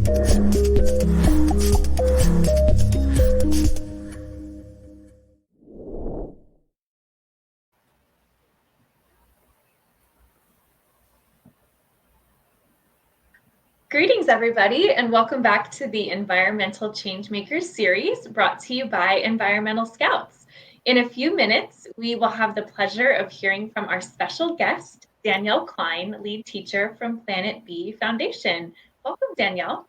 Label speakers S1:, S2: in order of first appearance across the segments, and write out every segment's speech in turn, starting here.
S1: Greetings, everybody, and welcome back to the Environmental Changemakers series brought to you by Environmental Scouts. In a few minutes, we will have the pleasure of hearing from our special guest, Danielle Klein, lead teacher from Planet B Foundation. Welcome, Danielle.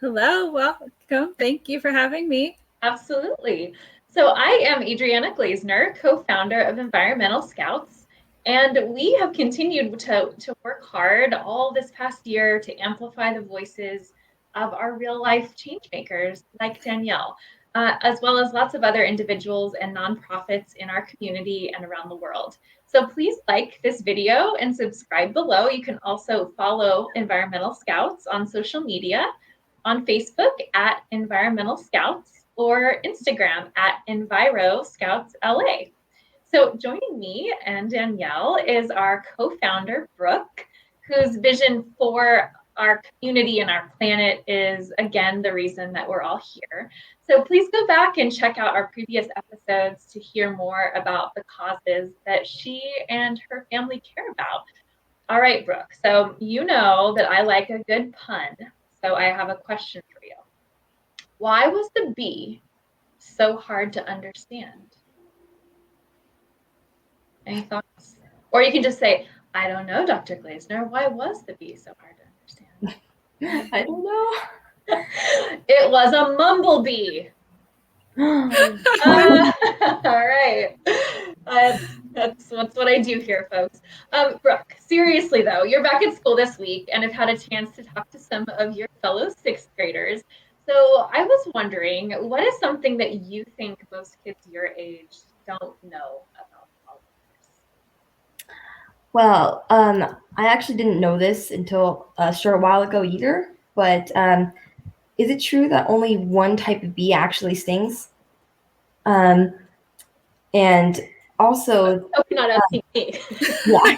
S2: Hello, welcome. Thank you for having me.
S1: Absolutely. So I am Adrianna Glazener, co-founder of Environmental Scouts. And we have continued to work hard all this past year to amplify the voices of our real life change makers like Danielle, as well as lots of other individuals and nonprofits in our community and around the world. So please like this video and subscribe below. You can also follow Environmental Scouts on social media, on Facebook at Environmental Scouts or Instagram at Enviro Scouts LA. So joining me and Danielle is our co-founder, Brooke, whose vision for our community and our planet is, again, the reason that we're all here. So please go back and check out our previous episodes to hear more about the causes that she and her family care about. All right, Brooke, so you know that I like a good pun, so I have a question for you. Why was the bee so hard to understand? Any thoughts? Or you can just say, I don't know, Dr. Glazener. Why was the bee so hard to
S3: understand? I don't know.
S1: It was a mumblebee. All right. That's what I do here, folks. Brooke, seriously though, you're back at school this week and have had a chance to talk to some of your fellow sixth graders. So I was wondering, what is something that you think most kids your age don't know about pollinators?
S3: Well, I actually didn't know this until a short while ago either, but is it true that only one type of bee actually stings? And also,
S1: I hope you're not asking me.
S3: Yeah.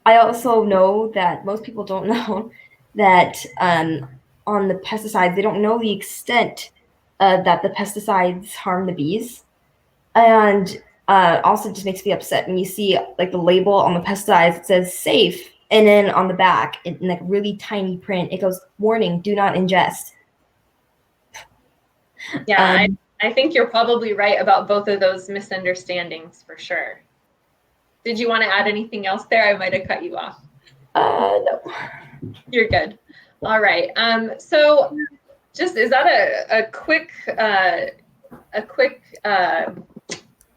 S3: I also know that most people don't know that on the pesticides, they don't know the extent that the pesticides harm the bees. And also just makes me upset when you see like the label on the pesticides, it says safe. And then on the back, in like really tiny print, it goes, warning, do not ingest.
S1: Yeah, I think you're probably right about both of those misunderstandings for sure. Did you want to add anything else there? I might have cut you off.
S3: No.
S1: You're good. All right. So just, is that a quick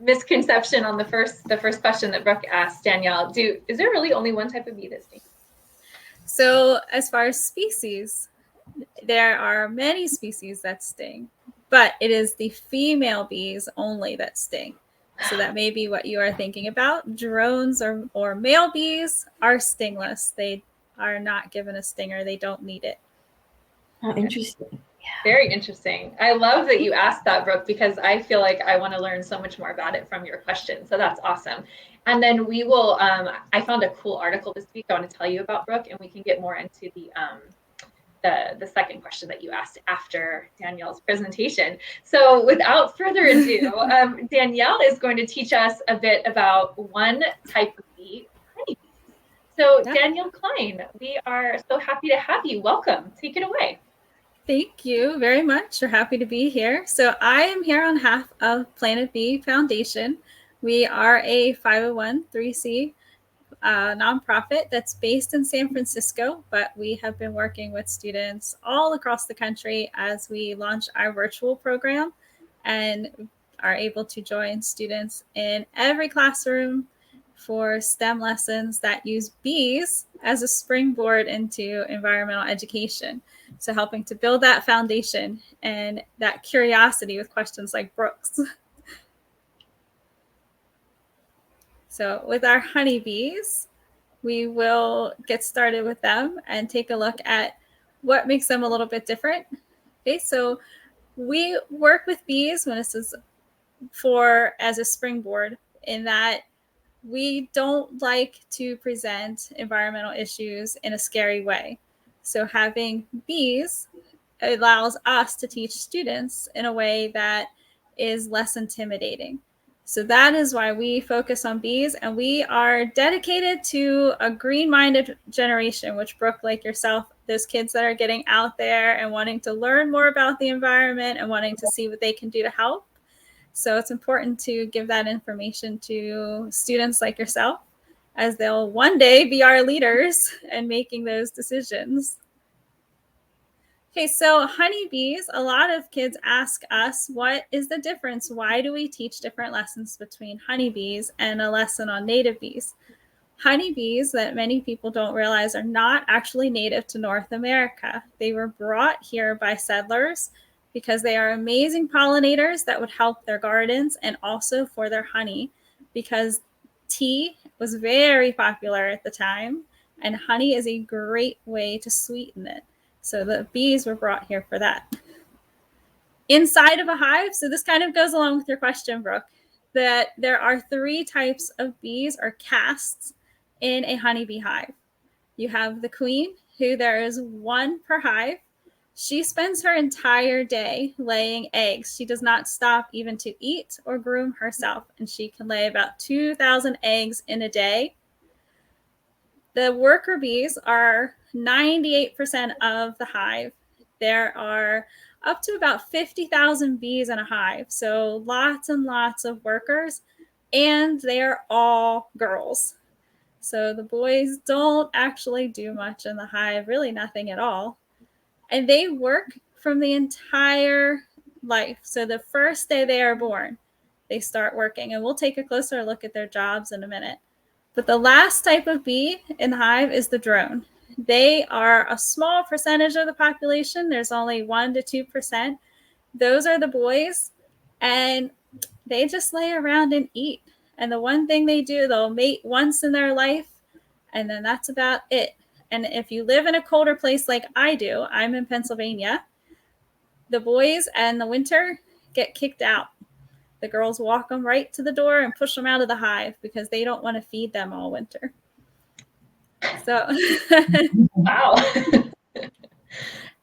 S1: misconception on the first question that Brooke asked Danielle? Is there really only one type of bee that stings?
S2: So as far as species, there are many species that sting, but it is the female bees only that sting. So that may be what you are thinking about. Drones or male bees are stingless. They are not given a stinger. They don't need it.
S3: Oh, interesting.
S1: Yeah. Very interesting. I love that you asked that, Brooke, because I feel like I want to learn so much more about it from your question. So that's awesome. And then we will, I found a cool article this week I want to tell you about, Brooke, and we can get more into the second question that you asked after Danielle's presentation. So without further ado, Danielle is going to teach us a bit about one type of bee, honeybees. So Danielle Klein, we are so happy to have you. Welcome. Take it away.
S2: Thank you very much. We're happy to be here. So I am here on behalf of Planet B Foundation. We are a 501(c)(3) nonprofit that's based in San Francisco, but we have been working with students all across the country as we launch our virtual program and are able to join students in every classroom for STEM lessons that use bees as a springboard into environmental education. So helping to build that foundation and that curiosity with questions like Brooke's. So with our honeybees, we will get started with them and take a look at what makes them a little bit different. Okay, so we work with bees when this is as a springboard, in that we don't like to present environmental issues in a scary way. So having bees allows us to teach students in a way that is less intimidating. So that is why we focus on bees, and we are dedicated to a green-minded generation, which Brooke, like yourself, those kids that are getting out there and wanting to learn more about the environment and wanting to see what they can do to help. So it's important to give that information to students like yourself, as they'll one day be our leaders and making those decisions. Okay, so honeybees, a lot of kids ask us, what is the difference? Why do we teach different lessons between honeybees and a lesson on native bees? Honeybees, that many people don't realize, are not actually native to North America. They were brought here by settlers because they are amazing pollinators that would help their gardens and also for their honey, because tea was very popular at the time and honey is a great way to sweeten it. So the bees were brought here for that. Inside of a hive, so this kind of goes along with your question, Brooke, that there are 3 types of bees or castes in a honeybee hive. You have the queen, who there is 1 per hive. She spends her entire day laying eggs. She does not stop even to eat or groom herself, and she can lay about 2,000 eggs in a day. The worker bees are 98% of the hive. There are up to about 50,000 bees in a hive, so lots and lots of workers, and they're all girls. So the boys don't actually do much in the hive, really nothing at all. And they work from the entire life. So the first day they are born, they start working, and we'll take a closer look at their jobs in a minute. But the last type of bee in the hive is the drone. They are a small percentage of the population. There's only 1 to 2%. Those are the boys, and they just lay around and eat. And the one thing they do, they'll mate once in their life, and then that's about it. And if you live in a colder place like I do, I'm in Pennsylvania, the boys in the winter get kicked out. The girls walk them right to the door and push them out of the hive because they don't want to feed them all winter. So,
S1: wow.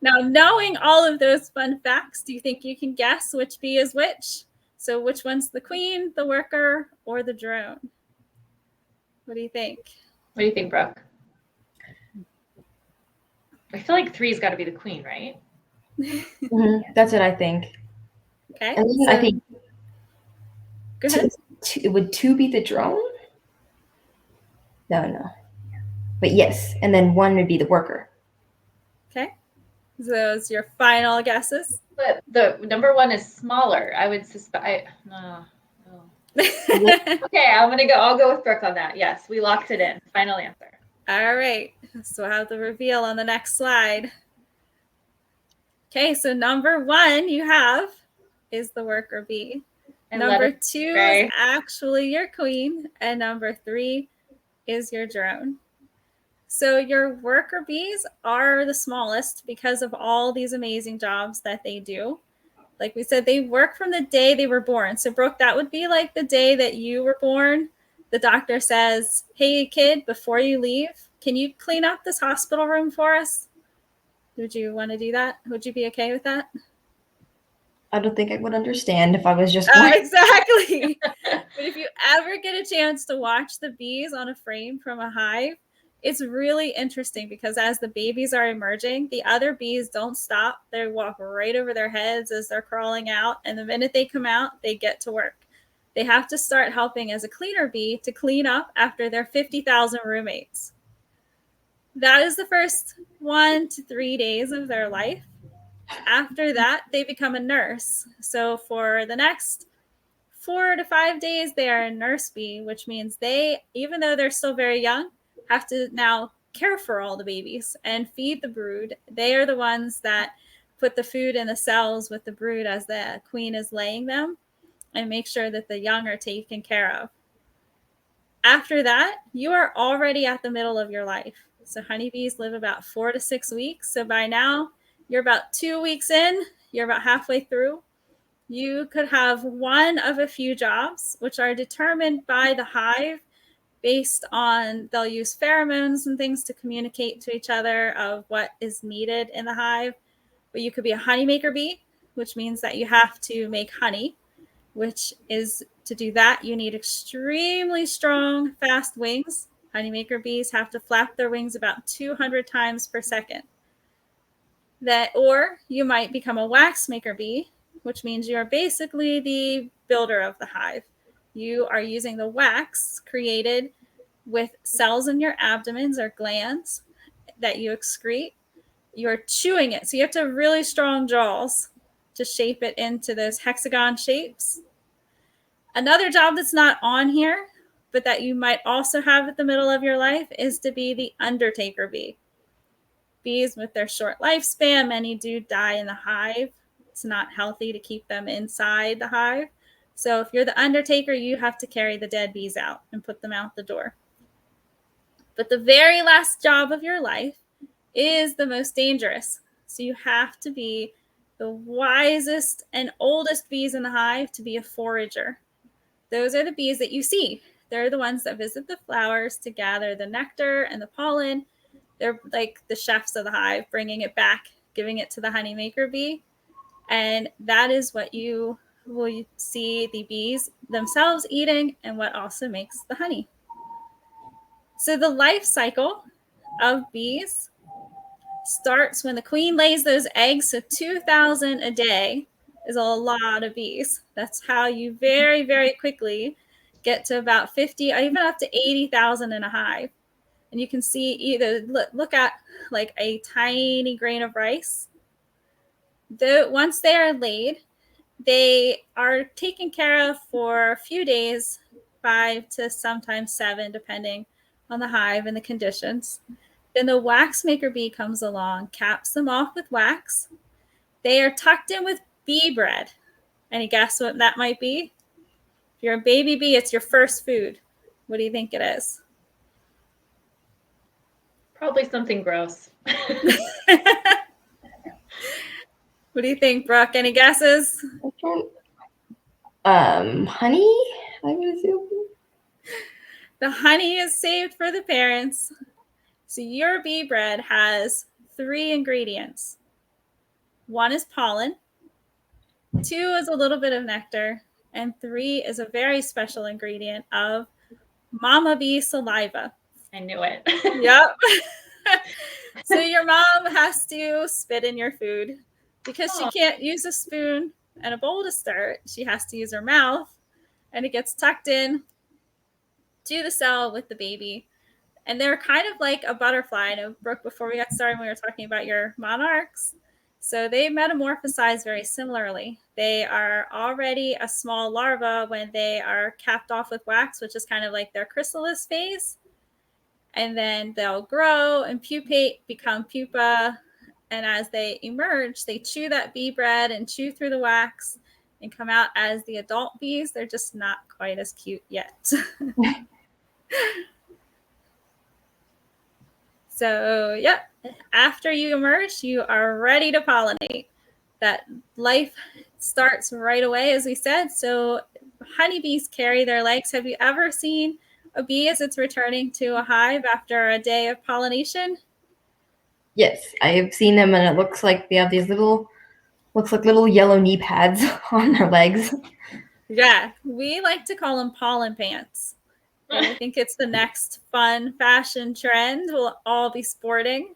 S2: Now, knowing all of those fun facts, do you think you can guess which bee is which? So which one's the queen, the worker, or the drone? What do you think?
S1: What do you think, Brooke? I feel like 3's got to be the queen, right?
S3: That's what I think.
S2: Okay.
S3: And then I think
S2: go ahead.
S3: Would 2 be the drone? No. But yes, and then 1 would be the worker.
S2: Okay. So those your final guesses?
S1: But the number 1 is smaller. I would suspect. No. Okay, I'll go with Brooke on that. Yes, we locked it in. Final answer.
S2: All right. So I have the reveal on the next slide. Okay, so number 1 you have is the worker bee. Number 2 is actually your queen, and number 3 is your drone. So your worker bees are the smallest because of all these amazing jobs that they do. Like we said, they work from the day they were born. So Brooke, that would be like the day that you were born. The doctor says, hey kid, before you leave, can you clean up this hospital room for us? Would you want to do that? Would you be okay with that?
S3: I don't think I would understand if I was just
S2: exactly. But if you ever get a chance to watch the bees on a frame from a hive, it's really interesting because as the babies are emerging, the other bees don't stop. They walk right over their heads as they're crawling out. And the minute they come out, they get to work. They have to start helping as a cleaner bee to clean up after their 50,000 roommates. That is the first 1 to 3 days of their life. After that, they become a nurse. So for the next 4 to 5 days, they are a nurse bee, which means they, even though they're still very young, have to now care for all the babies and feed the brood. They are the ones that put the food in the cells with the brood as the queen is laying them and make sure that the young are taken care of. After that, you are already at the middle of your life. So honeybees live about 4 to 6 weeks. So by now, you're about 2 weeks in, you're about halfway through. You could have one of a few jobs, which are determined by the hive based on, they'll use pheromones and things to communicate to each other of what is needed in the hive. But you could be a honeymaker bee, which means that you have to make honey, which is, to do that, you need extremely strong, fast wings. Honeymaker bees have to flap their wings about 200 times per second. Or you might become a wax maker bee, which means you are basically the builder of the hive. You are using the wax created with cells in your abdomens or glands that you excrete. You're chewing it. So you have to have really strong jaws to shape it into those hexagon shapes. Another job that's not on here, but that you might also have at the middle of your life, is to be the undertaker bee. Bees with their short lifespan, many do die in the hive. It's not healthy to keep them inside the hive. So if you're the undertaker, you have to carry the dead bees out and put them out the door. But the very last job of your life is the most dangerous. So you have to be the wisest and oldest bees in the hive to be a forager. Those are the bees that you see. They're the ones that visit the flowers to gather the nectar and the pollen. They're like the chefs of the hive, bringing it back, giving it to the honeymaker bee. And that is what you will see the bees themselves eating, and what also makes the honey. So the life cycle of bees starts when the queen lays those eggs. So 2,000 a day is a lot of bees. That's how you very, very quickly get to about 50, or even up to 80,000 in a hive. And you can see either look at like a tiny grain of rice. Once they are laid, they are taken care of for a few days, 5 to sometimes 7, depending on the hive and the conditions. Then the wax maker bee comes along, caps them off with wax. They are tucked in with bee bread. Any guess what that might be? If you're a baby bee, it's your first food. What do you think it is?
S1: Probably something gross.
S2: What do you think, Brooke? Any guesses?
S3: Honey, I would assume.
S2: The honey is saved for the parents. So your bee bread has 3 ingredients. 1 is pollen, 2 is a little bit of nectar, and 3 is a very special ingredient of mama bee saliva.
S1: I knew it.
S2: Yep. So your mom has to spit in your food because she can't use a spoon and a bowl to stir. She has to use her mouth, and it gets tucked in to the cell with the baby. And they're kind of like a butterfly. I know, Brooke, before we got started, we were talking about your monarchs. So they metamorphosize very similarly. They are already a small larva when they are capped off with wax, which is kind of like their chrysalis phase. And then they'll grow and pupate, become pupa. And as they emerge, they chew that bee bread and chew through the wax and come out as the adult bees. They're just not quite as cute yet. So, yep, after you emerge, you are ready to pollinate. That life starts right away, as we said. So honeybees carry their legs. Have you ever seen a bee as it's returning to a hive after a day of pollination?
S3: Yes, I have seen them, and it looks like they have these little yellow knee pads on their legs.
S2: Yeah, we like to call them pollen pants. And I think it's the next fun fashion trend we'll all be sporting.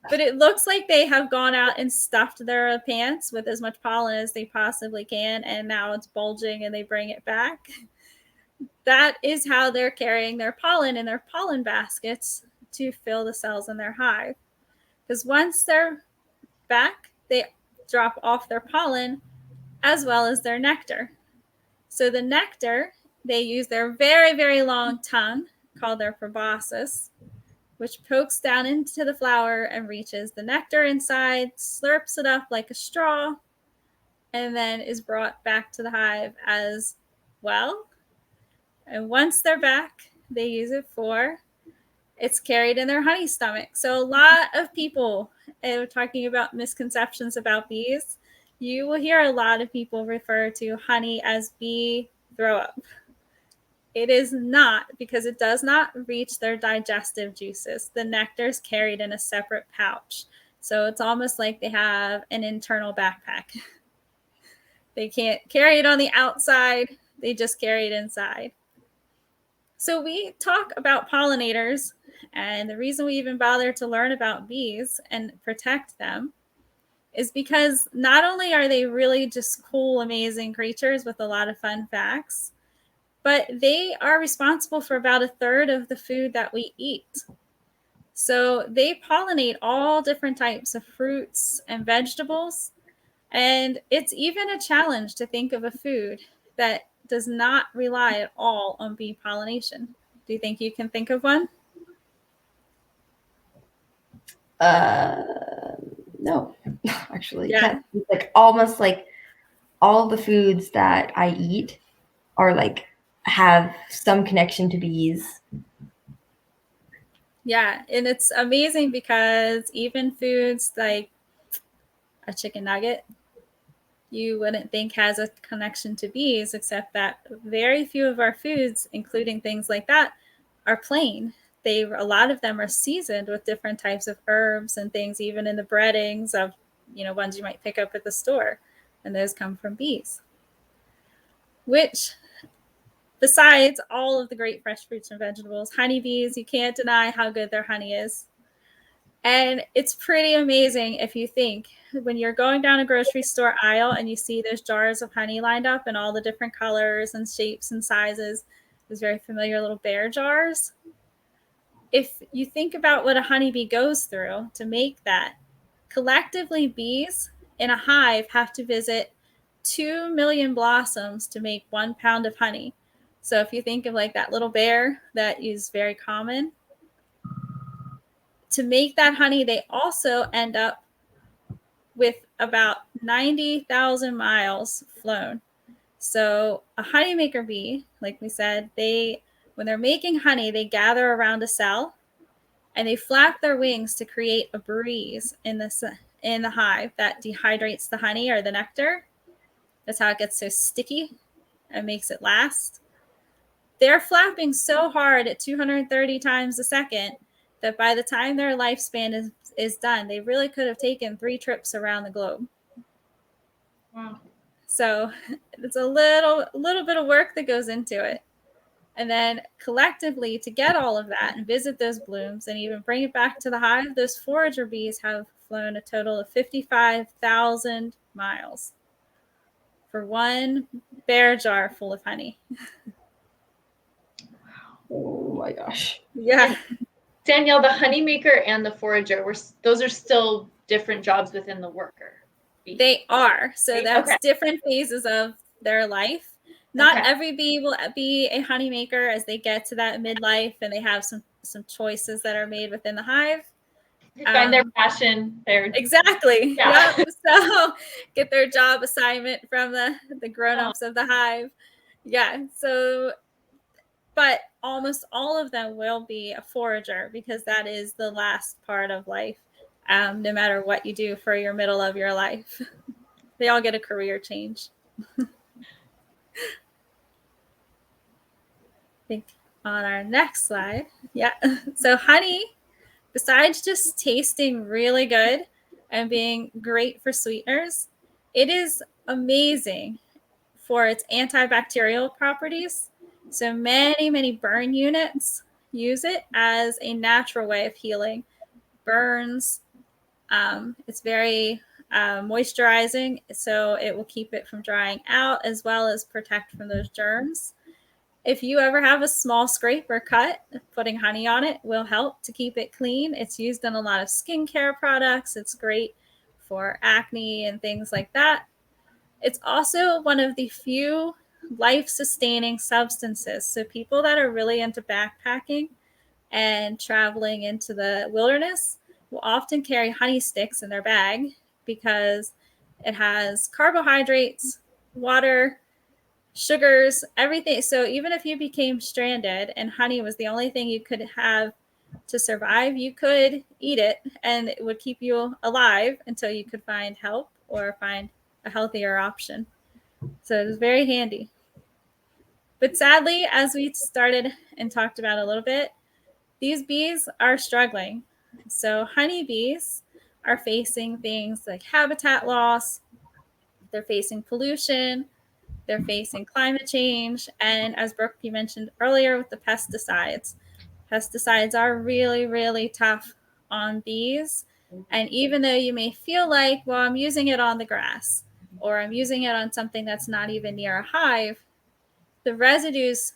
S2: But it looks like they have gone out and stuffed their pants with as much pollen as they possibly can, and now it's bulging and they bring it back. That is how they're carrying their pollen in their pollen baskets to fill the cells in their hive. Because once they're back, they drop off their pollen as well as their nectar. So the nectar, they use their very, very long tongue, called their proboscis, which pokes down into the flower and reaches the nectar inside, slurps it up like a straw, and then is brought back to the hive as well. And once they're back, they use it it's carried in their honey stomach. So a lot of people talking about misconceptions about bees. You will hear a lot of people refer to honey as bee throw up. It is not, because it does not reach their digestive juices. The nectar is carried in a separate pouch. So it's almost like they have an internal backpack. They can't carry it on the outside, they just carry it inside. So we talk about pollinators, and the reason we even bother to learn about bees and protect them is because not only are they really just cool, amazing creatures with a lot of fun facts, but they are responsible for about a third of the food that we eat. So they pollinate all different types of fruits and vegetables. And it's even a challenge to think of a food that does not rely at all on bee pollination. Do you think you can think of one?
S3: No, actually,
S2: Yeah.
S3: can't. It's like almost like all the foods that I eat are like have some connection to bees.
S2: Yeah, and it's amazing because even foods like a chicken nugget, you wouldn't think has a connection to bees, except that very few of our foods, including things like that, are plain. A lot of them are seasoned with different types of herbs and things, even in the breadings of, ones you might pick up at the store, and those come from bees. Which, besides all of the great fresh fruits and vegetables, honeybees, you can't deny how good their honey is. And it's pretty amazing if you think when you're going down a grocery store aisle and you see those jars of honey lined up in all the different colors and shapes and sizes, those very familiar little bear jars. If you think about what a honeybee goes through to make that, collectively bees in a hive have to visit 2 million blossoms to make 1 pound of honey. So if you think of like that little bear that is very common, to make that honey, they also end up with about 90,000 miles flown. So a honeymaker bee, like we said, when they're making honey, they gather around a cell and they flap their wings to create a breeze in the hive that dehydrates the honey or the nectar. That's how it gets so sticky and makes it last. They're flapping so hard at 230 times a second that by the time their lifespan is done, they really could have taken 3 trips around the globe.
S1: Wow.
S2: So it's a little bit of work that goes into it. And then collectively, to get all of that and visit those blooms and even bring it back to the hive, those forager bees have flown a total of 55,000 miles for 1 bear jar full of honey.
S3: Oh my gosh.
S2: Yeah.
S1: Danielle, the honeymaker and the forager, those are still different jobs within the worker bee.
S2: They are. So that's
S1: okay.
S2: different phases of their life. Not every bee will be a honeymaker as they get to that midlife and they have some choices that are made within the hive.
S1: They find their passion.
S2: Exactly. Yeah. Yep. So get their job assignment from the grown-ups of the hive. Yeah. So, but almost all of them will be a forager because that is the last part of life. No matter what you do for your middle of your life, they all get a career change. I think on our next slide. Yeah. So honey, besides just tasting really good and being great for sweeteners, it is amazing for its antibacterial properties. So many burn units use it as a natural way of healing burns. It's very moisturizing, so it will keep it from drying out as well as protect from those germs. If you ever have a small scrape or cut, putting honey on it will help to keep it clean. It's used in a lot of skincare products. It's great for acne and things like that. It's also one of the few life-sustaining substances. So people that are really into backpacking and traveling into the wilderness will often carry honey sticks in their bag because it has carbohydrates, water, sugars, everything. So even if you became stranded and honey was the only thing you could have to survive, you could eat it and it would keep you alive until you could find help or find a healthier option. So it was very handy. But sadly, as we started and talked about a little bit, these bees are struggling. So honeybees are facing things like habitat loss, they're facing pollution, they're facing climate change, and as Brooke, you mentioned earlier with the pesticides, pesticides are really, really tough on bees. And even though you may feel like, well, I'm using it on the grass or I'm using it on something that's not even near a hive, the residues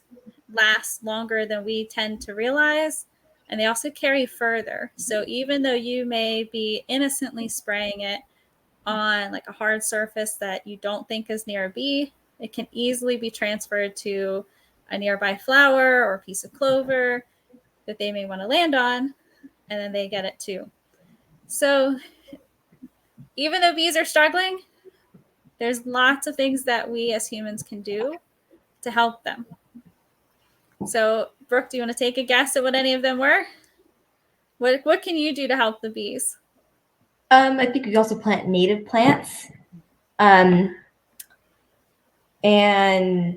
S2: last longer than we tend to realize, and they also carry further. So even though you may be innocently spraying it on like a hard surface that you don't think is near a bee, it can easily be transferred to a nearby flower or a piece of clover that they may want to land on, and then they get it too. So even though bees are struggling, there's lots of things that we as humans can do to help them. So, Brooke, do you want to take a guess at what any of them were? What can you do to help the bees?
S3: I think we also plant native plants. And I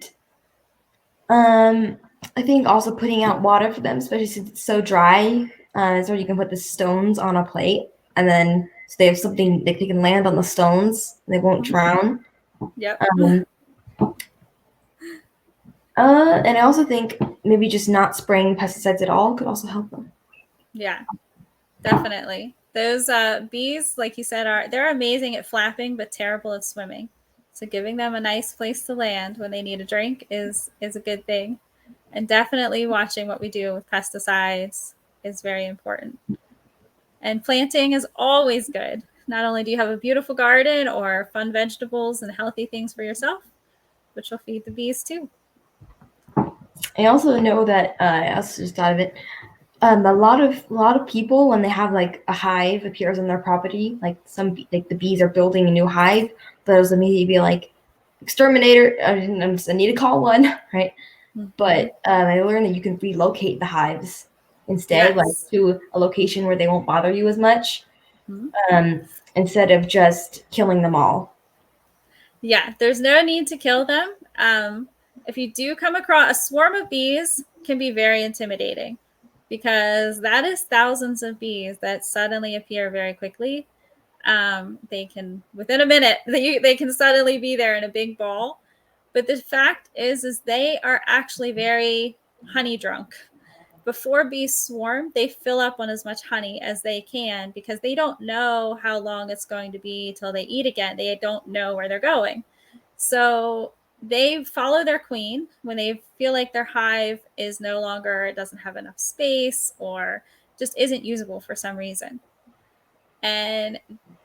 S3: think also putting out water for them, especially since it's so dry, so you can put the stones on a plate, and then so they have something that they can land on the stones. And they won't drown.
S2: Yep.
S3: And I also think maybe just not spraying pesticides at all could also help them.
S2: Yeah, definitely. Those bees, like you said, they're amazing at flapping, but terrible at swimming. So giving them a nice place to land when they need a drink is a good thing. And definitely watching what we do with pesticides is very important. And planting is always good. Not only do you have a beautiful garden or fun vegetables and healthy things for yourself, but you'll feed the bees too.
S3: I also know that I also just thought of it. A lot of people, when they have like a hive appears on their property, like like the bees are building a new hive, those immediately be like, exterminator, I need to call one, right?
S2: Mm-hmm.
S3: But I learned that you can relocate the hives instead,
S2: yes.
S3: like to a location where they won't bother you as much, instead of just killing them all.
S2: Yeah, there's no need to kill them. If you do come across a swarm of bees, can be very intimidating because that is thousands of bees that suddenly appear very quickly. They can, within a minute, they can suddenly be there in a big ball. But the fact is they are actually very honey drunk. Before bees swarm, they fill up on as much honey as they can because they don't know how long it's going to be till they eat again. They don't know where they're going. So they follow their queen when they feel like their hive is no longer, it doesn't have enough space or just isn't usable for some reason. And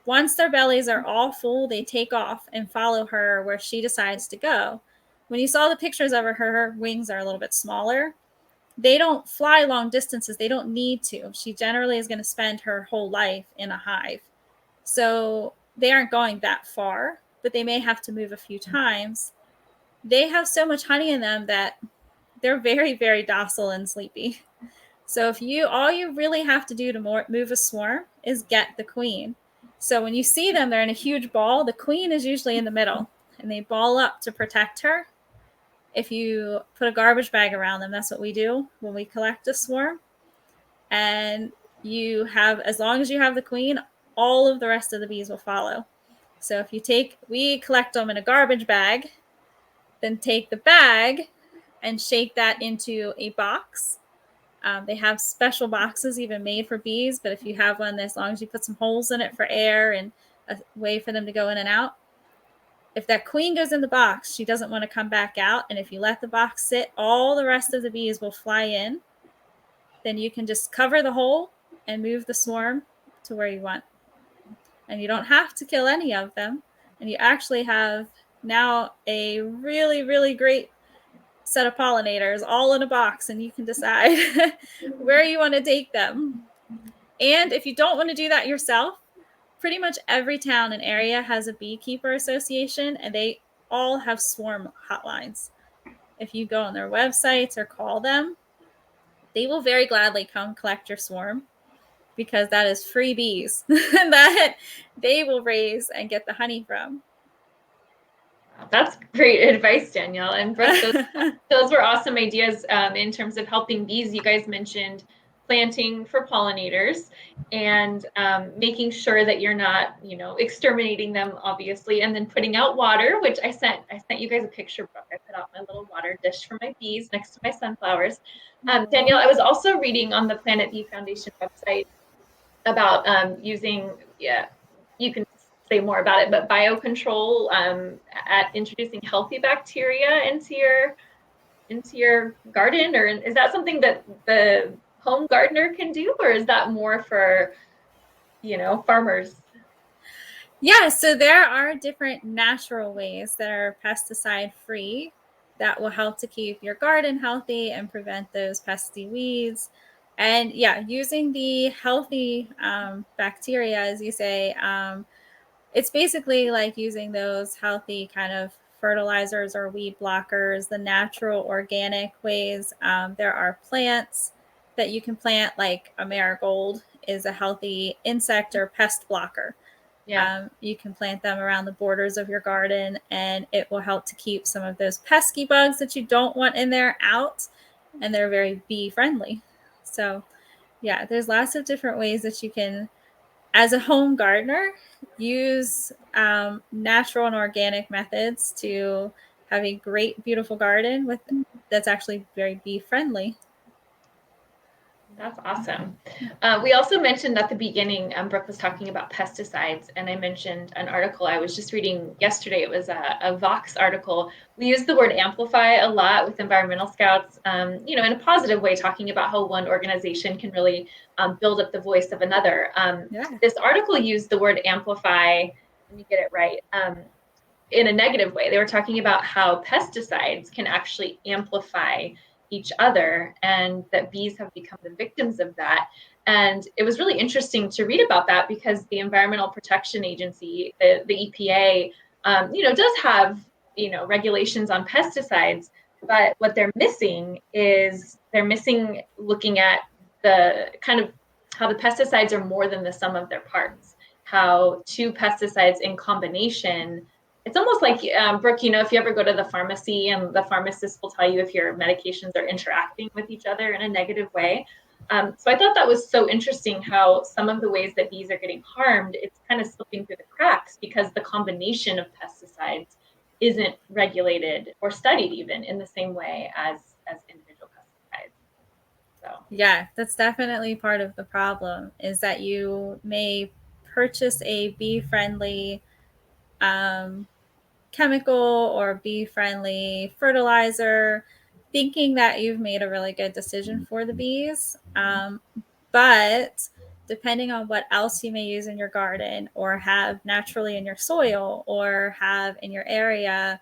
S2: once their bellies are all full, they take off and follow her where she decides to go. When you saw the pictures of her wings are a little bit smaller. They don't fly long distances. They don't need to. She generally is going to spend her whole life in a hive. So they aren't going that far, but they may have to move a few times. They have so much honey in them that they're very, very docile and sleepy. So all you really have to do to move a swarm is get the queen. So when you see them, they're in a huge ball. The queen is usually in the middle, and they ball up to protect her. If you put a garbage bag around them, that's what we do when we collect a swarm. And as long as you have the queen, all of the rest of the bees will follow. So we collect them in a garbage bag, then take the bag and shake that into a box. They have special boxes even made for bees, but if you have one, as long as you put some holes in it for air and a way for them to go in and out, if that queen goes in the box, she doesn't want to come back out. And if you let the box sit, all the rest of the bees will fly in. Then you can just cover the hole and move the swarm to where you want. And you don't have to kill any of them. And you actually have now a really, really great set of pollinators all in a box, and you can decide where you want to take them. And if you don't want to do that yourself, pretty much every town and area has a beekeeper association, and they all have swarm hotlines. If you go on their websites or call them, they will very gladly come collect your swarm because that is free bees that they will raise and get the honey from.
S1: That's great advice, Danielle. And Brooke, those were awesome ideas in terms of helping bees. You guys mentioned planting for pollinators and making sure that you're not, exterminating them, obviously, and then putting out water, which I sent you guys a picture, Brooke. I put out my little water dish for my bees next to my sunflowers. Danielle, I was also reading on the Planet Bee Foundation website about using, you can say more about it, but biocontrol at introducing healthy bacteria into your garden, or is that something that the home gardener can do, or is that more for, farmers?
S2: Yeah, so there are different natural ways that are pesticide free that will help to keep your garden healthy and prevent those pesky weeds. And yeah, using the healthy bacteria, as you say, it's basically like using those healthy kind of fertilizers or weed blockers, the natural organic ways. There are plants that you can plant, like a marigold is a healthy insect or pest blocker.
S1: Yeah.
S2: You can plant them around the borders of your garden, and it will help to keep some of those pesky bugs that you don't want in there out, and they're very bee friendly. So yeah, there's lots of different ways that you can, as a home gardener, use natural and organic methods to have a great, beautiful garden that's actually very bee friendly.
S1: That's awesome. We also mentioned at the beginning, Brooke was talking about pesticides, and I mentioned an article I was just reading yesterday. It was a Vox article. We use the word amplify a lot with environmental scouts, in a positive way, talking about how one organization can really build up the voice of another. This article used the word amplify, let me get it right, in a negative way. They were talking about how pesticides can actually amplify each other, and that bees have become the victims of that. And it was really interesting to read about that, because the Environmental Protection Agency, the EPA, does have, regulations on pesticides, but what they're missing is looking at the kind of how the pesticides are more than the sum of their parts, how two pesticides in combination, it's almost like, Brooke, if you ever go to the pharmacy and the pharmacist will tell you if your medications are interacting with each other in a negative way. So I thought that was so interesting, how some of the ways that bees are getting harmed, it's kind of slipping through the cracks because the combination of pesticides isn't regulated or studied even in the same way as individual pesticides. So
S2: yeah, that's definitely part of the problem, is that you may purchase a bee friendly chemical or bee friendly fertilizer, thinking that you've made a really good decision for the bees. But depending on what else you may use in your garden or have naturally in your soil or have in your area,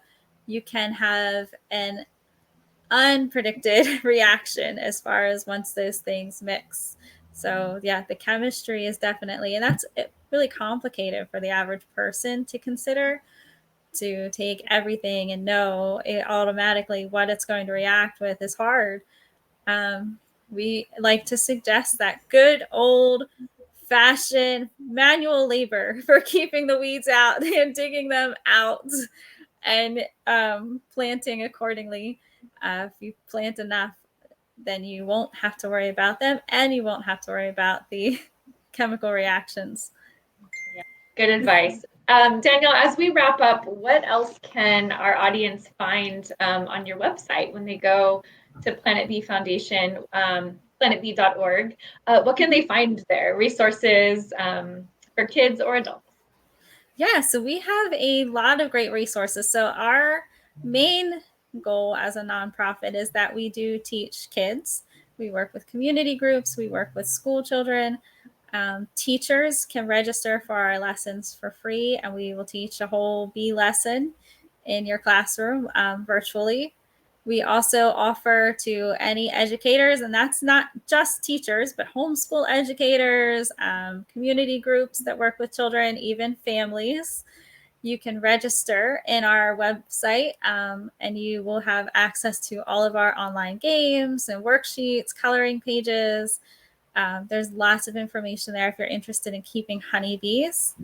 S2: you can have an unpredicted reaction as far as once those things mix. So yeah, the chemistry is definitely, and that's really complicated for the average person to consider, to take everything and know it automatically what it's going to react with is hard. We like to suggest that good old fashioned manual labor for keeping the weeds out and digging them out, and planting accordingly. If you plant enough, then you won't have to worry about them, and you won't have to worry about the chemical reactions.
S1: yeah, good advice. Danielle, as we wrap up, what else can our audience find on your website when they go to Planet Bee Foundation, planetbee.org? What can they find there? Resources for kids or adults?
S2: Yeah, so we have a lot of great resources. So our main goal as a nonprofit is that we do teach kids. We work with community groups, we work with school children. Teachers can register for our lessons for free, and we will teach a whole bee lesson in your classroom virtually. We also offer to any educators, and that's not just teachers, but homeschool educators, community groups that work with children, even families. You can register in our website, and you will have access to all of our online games and worksheets, coloring pages. There's lots of information there if you're interested in keeping honeybees.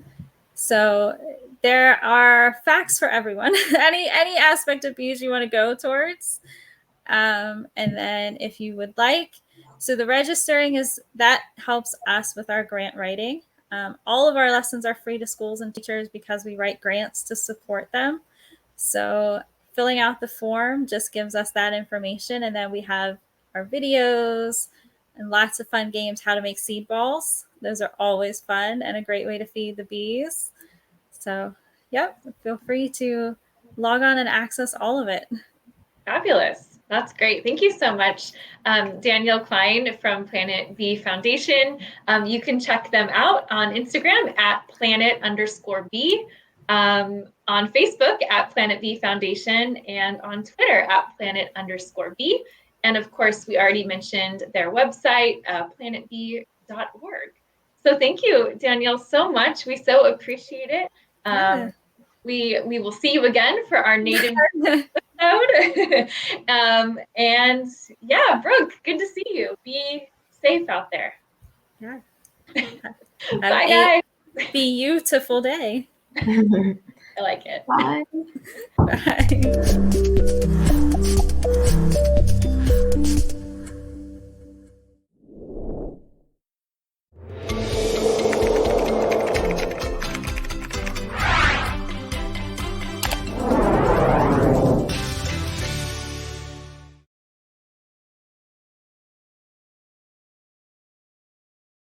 S2: So there are facts for everyone. any aspect of bees you want to go towards. And then if you would like, so the registering that helps us with our grant writing. All of our lessons are free to schools and teachers because we write grants to support them. So filling out the form just gives us that information. And then we have our videos and lots of fun games, how to make seed balls. Those are always fun and a great way to feed the bees. So, yep, feel free to log on and access all of it.
S1: Fabulous. That's great. Thank you so much, Danielle Klein from Planet Bee Foundation. You can check them out on Instagram at planet_bee, on Facebook at Planet Bee Foundation, and on Twitter at planet_bee. And of course, we already mentioned their website, planetbee.org. So thank you, Danielle, so much. We so appreciate it. We will see you again for our native episode. And yeah, Brooke, good to see you. Be safe out there.
S2: Yeah.
S1: Bye, guys.
S2: Beautiful day.
S1: I like it.
S3: Bye.
S2: Bye.